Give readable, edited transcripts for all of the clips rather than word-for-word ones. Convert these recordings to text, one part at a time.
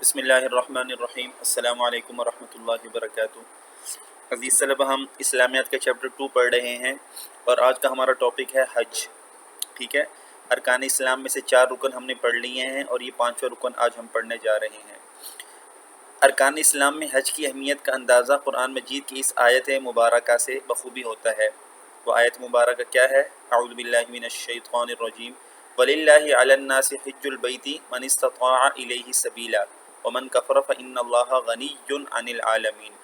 بسم اللہ الرحمن الرحیم۔ السلام علیکم ورحمۃ اللہ وبرکاتہ۔ عزیز طلبہ، ہم اسلامیات کا چیپٹر 2 پڑھ رہے ہیں اور آج کا ہمارا ٹاپک ہے حج۔ ٹھیک ہے، ارکان اسلام میں سے 4 رکن ہم نے پڑھ لیے ہیں اور یہ 5واں رکن آج ہم پڑھنے جا رہے ہیں۔ ارکان اسلام میں حج کی اہمیت کا اندازہ قرآن مجید کی اس آیت مبارکہ سے بخوبی ہوتا ہے۔ وہ آیت مبارکہ کیا ہے؟ اعوذ باللہ من الشیطان الرجیم، وَلِلَّهِ عَلَى النَّاسِ حِجُّ الْبَيْتِ مَنِ اسْتَطَاعَ إِلَيْهِ سَبِيلًا وَمَنْ كَفَرَ فَإِنَّ اللَّهَ غَنِيٌّ عَنِ الْعَالَمِينَ۔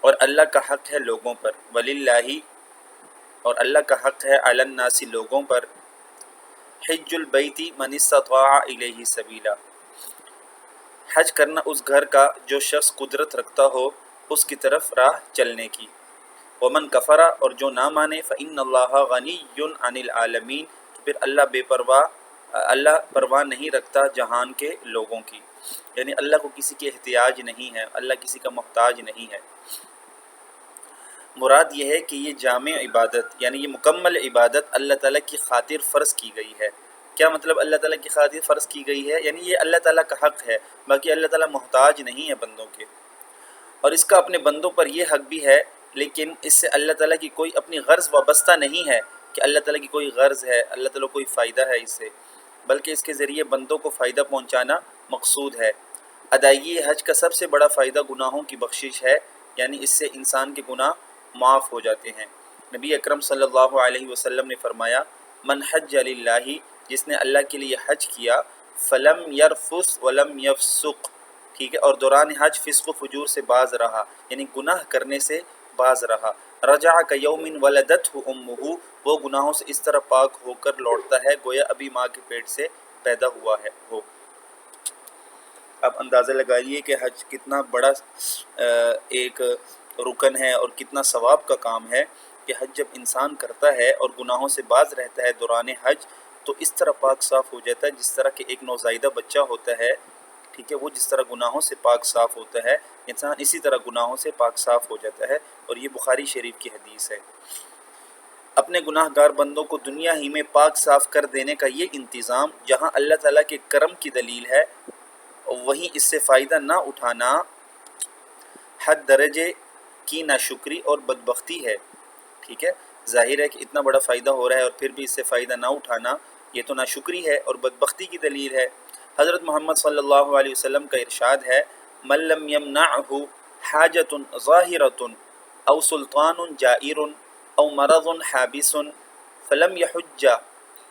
اور اللہ کا حق ہے لوگوں پر، وَلِلَّهِ اور اللہ کا حق ہے عَلَى النَّاسِ لوگوں پر، حِجُّ الْبَيْتِ مَنِ اسْتَطَاعَ إِلَيْهِ سَبِيلًا حج کرنا اس گھر کا جو شخص قدرت رکھتا ہو اس کی طرف راہ چلنے کی۔ ومن کفرا اور جو نہ مانے فإن اللہ غنی عن العالمین پھر اللہ پرواہ نہیں رکھتا جہان کے لوگوں کی، یعنی اللہ کو کسی کی احتیاج نہیں ہے، اللہ کسی کا محتاج نہیں ہے۔ مراد یہ ہے کہ یہ جامع عبادت یعنی یہ مکمل عبادت اللہ تعالیٰ کی خاطر فرض کی گئی ہے۔ کیا مطلب اللہ تعالیٰ کی خاطر فرض کی گئی ہے؟ یعنی یہ اللہ تعالیٰ کا حق ہے، باقی اللہ تعالیٰ محتاج نہیں ہے بندوں کے، اور اس کا اپنے بندوں پر یہ حق بھی ہے، لیکن اس سے اللہ تعالیٰ کی کوئی اپنی غرض وابستہ نہیں ہے کہ اللہ تعالیٰ کی کوئی غرض ہے، اللہ تعالیٰ کوئی فائدہ ہے اس سے، بلکہ اس کے ذریعے بندوں کو فائدہ پہنچانا مقصود ہے۔ ادائیگی حج کا سب سے بڑا فائدہ گناہوں کی بخشش ہے، یعنی اس سے انسان کے گناہ معاف ہو جاتے ہیں۔ نبی اکرم صلی اللہ علیہ وسلم نے فرمایا، من حج للہ جس نے اللہ کے لیے حج کیا، فلم یرفث ولم یفسق، ٹھیک ہے، اور دوران حج فسق و فجور سے باز رہا، یعنی گناہ کرنے سے باز رہا، رجع کیوم ولدتہ امہ، وہ گناہوں سے اس طرح پاک ہو کر لوٹتا ہے گویا ابھی ماں کے پیٹ سے پیدا ہوا ہو۔ اب اندازہ لگائیے کہ حج کتنا بڑا ایک رکن ہے اور کتنا ثواب کا کام ہے کہ حج جب انسان کرتا ہے اور گناہوں سے باز رہتا ہے دوران حج تو اس طرح پاک صاف ہو جاتا ہے جس طرح کہ ایک نوزائیدہ بچہ ہوتا ہے، ٹھیک ہے، وہ جس طرح گناہوں سے پاک صاف ہوتا ہے، انسان اسی طرح گناہوں سے پاک صاف ہو جاتا ہے، اور یہ بخاری شریف کی حدیث ہے۔ اپنے گناہ گار بندوں کو دنیا ہی میں پاک صاف کر دینے کا یہ انتظام جہاں اللہ تعالیٰ کے کرم کی دلیل ہے، وہیں اس سے فائدہ نہ اٹھانا حد درجے کی ناشکری اور بدبختی ہے۔ ٹھیک ہے، ظاہر ہے کہ اتنا بڑا فائدہ ہو رہا ہے اور پھر بھی اس سے فائدہ نہ اٹھانا یہ تو ناشکری ہے اور بدبختی کی دلیل ہے۔ حضرت محمد صلی اللہ علیہ وسلم کا ارشاد ہے، من لم یمنعہ حاجت ظاہرۃ او سلطان جائر او مرض حابس فلم یحج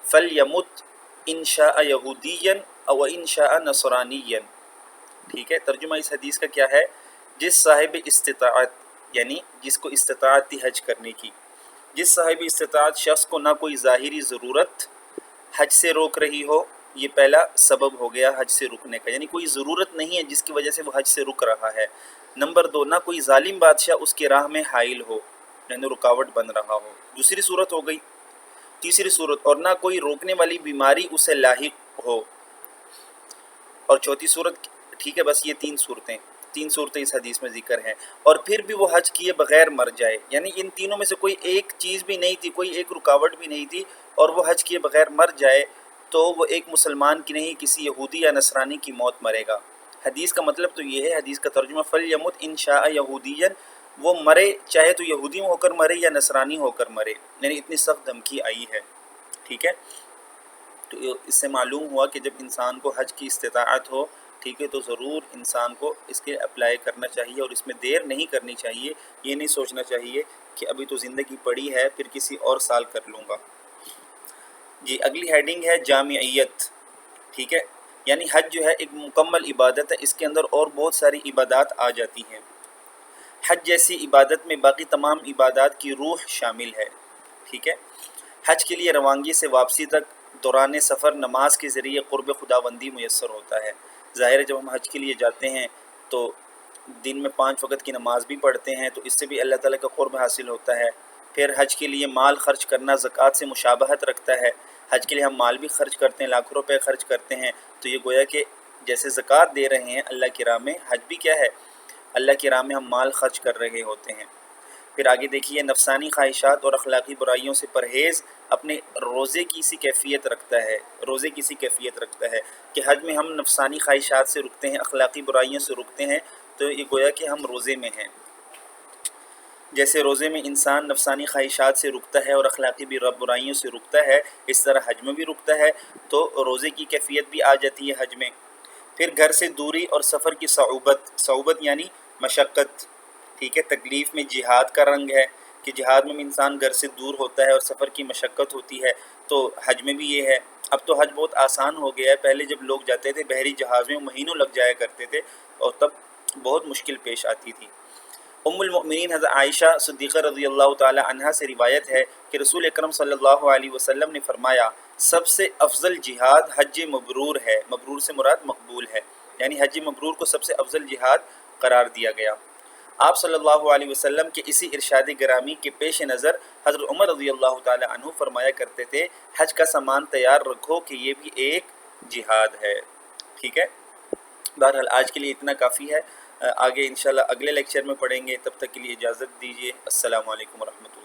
فلیمت ان شاء یہودیا او ان شاء نصرانیا۔ ٹھیک ہے، ترجمہ اس حدیث کا کیا ہے؟ جس صاحب استطاعت یعنی جس کو استطاعت تھی حج کرنے کی، جس صاحب استطاعت شخص کو نہ کوئی ظاہری ضرورت حج سے روک رہی ہو، یہ پہلا سبب ہو گیا حج سے رکنے کا، یعنی کوئی ضرورت نہیں ہے جس کی وجہ سے وہ حج سے رک رہا ہے۔ نمبر 2، نہ کوئی ظالم بادشاہ اس کے راہ میں حائل ہو، یعنی رکاوٹ بن رہا ہو، دوسری صورت ہو گئی۔ تیسری صورت، اور نہ کوئی روکنے والی بیماری اسے لاحق ہو، اور چوتھی صورت، ٹھیک ہے، بس یہ تین صورتیں اس حدیث میں ذکر ہیں، اور پھر بھی وہ حج کیے بغیر مر جائے، یعنی ان تینوں میں سے کوئی ایک چیز بھی نہیں تھی، کوئی ایک رکاوٹ بھی نہیں تھی، اور وہ حج کیے بغیر مر جائے تو وہ ایک مسلمان کی نہیں کسی یہودی یا نصرانی کی موت مرے گا۔ حدیث کا مطلب تو یہ ہے، حدیث کا ترجمہ فلیمت ان شاء یہودیا، وہ مرے چاہے تو یہودی ہو کر مرے یا نصرانی ہو کر مرے، یعنی اتنی سخت دھمکی آئی ہے۔ ٹھیک ہے، تو اس سے معلوم ہوا کہ جب انسان کو حج کی استطاعت ہو، ٹھیک ہے، تو ضرور انسان کو اس کے اپلائی کرنا چاہیے اور اس میں دیر نہیں کرنی چاہیے، یہ نہیں سوچنا چاہیے کہ ابھی تو زندگی پڑی ہے پھر کسی اور سال کر لوں گا۔ جی، اگلی ہیڈنگ ہے جامعیت۔ ٹھیک ہے، یعنی حج جو ہے ایک مکمل عبادت ہے، اس کے اندر اور بہت ساری عبادات آ جاتی ہیں۔ حج جیسی عبادت میں باقی تمام عبادات کی روح شامل ہے۔ ٹھیک ہے، حج کے لیے روانگی سے واپسی تک دوران سفر نماز کے ذریعے قرب خداوندی میسر ہوتا ہے۔ ظاہر ہے جب ہم حج کے لیے جاتے ہیں تو دن میں 5 وقت کی نماز بھی پڑھتے ہیں، تو اس سے بھی اللہ تعالیٰ کا قرب حاصل ہوتا ہے۔ پھر حج کے لیے مال خرچ کرنا زکوٰۃ سے مشابہت رکھتا ہے، حج کے لیے ہم مال بھی خرچ کرتے ہیں، لاکھوں روپے خرچ کرتے ہیں، تو یہ گویا کہ جیسے زکوٰۃ دے رہے ہیں اللہ کی راہ میں، حج بھی کیا ہے؟ اللہ کی راہ میں ہم مال خرچ کر رہے ہوتے ہیں۔ پھر آگے دیکھیے نفسانی خواہشات اور اخلاقی برائیوں سے پرہیز اپنے روزے کی سی کیفیت رکھتا ہے، روزے کی سی کیفیت رکھتا ہے کہ حج میں ہم نفسانی خواہشات سے رکتے ہیں، اخلاقی برائیوں سے رکتے ہیں، تو یہ گویا کہ ہم روزے میں ہیں۔ جیسے روزے میں انسان نفسانی خواہشات سے رکتا ہے اور اخلاقی برائیوں سے رکتا ہے، اس طرح حج میں بھی رکتا ہے، تو روزے کی کیفیت بھی آ جاتی ہے حج میں۔ پھر گھر سے دوری اور سفر کی صعوبت یعنی مشقت، ٹھیک ہے، تکلیف میں جہاد کا رنگ ہے کہ جہاد میں انسان گھر سے دور ہوتا ہے اور سفر کی مشقت ہوتی ہے، تو حج میں بھی یہ ہے۔ اب تو حج بہت آسان ہو گیا ہے، پہلے جب لوگ جاتے تھے بحری جہاز میں مہینوں لگ جایا کرتے تھے اور تب بہت مشکل پیش آتی تھی۔ ام المؤمنین حضرت عائشہ صدیقہ رضی اللہ تعالی عنہا سے روایت ہے کہ رسول اکرم صلی اللہ علیہ وسلم نے فرمایا سب سے افضل جہاد حج مبرور ہے، مبرور سے مراد مقبول ہے، یعنی حج مبرور کو سب سے افضل جہاد قرار دیا گیا۔ آپ صلی اللہ علیہ وسلم کے اسی ارشاد گرامی کے پیش نظر حضرت عمر رضی اللہ تعالی عنہ فرمایا کرتے تھے حج کا سامان تیار رکھو کہ یہ بھی ایک جہاد ہے، ٹھیک ہے۔ بہرحال آج کے لیے اتنا کافی ہے، آگے انشاءاللہ اگلے لیکچر میں پڑھیں گے، تب تک کے لیے اجازت دیجیے۔ السلام علیکم ورحمۃ اللہ۔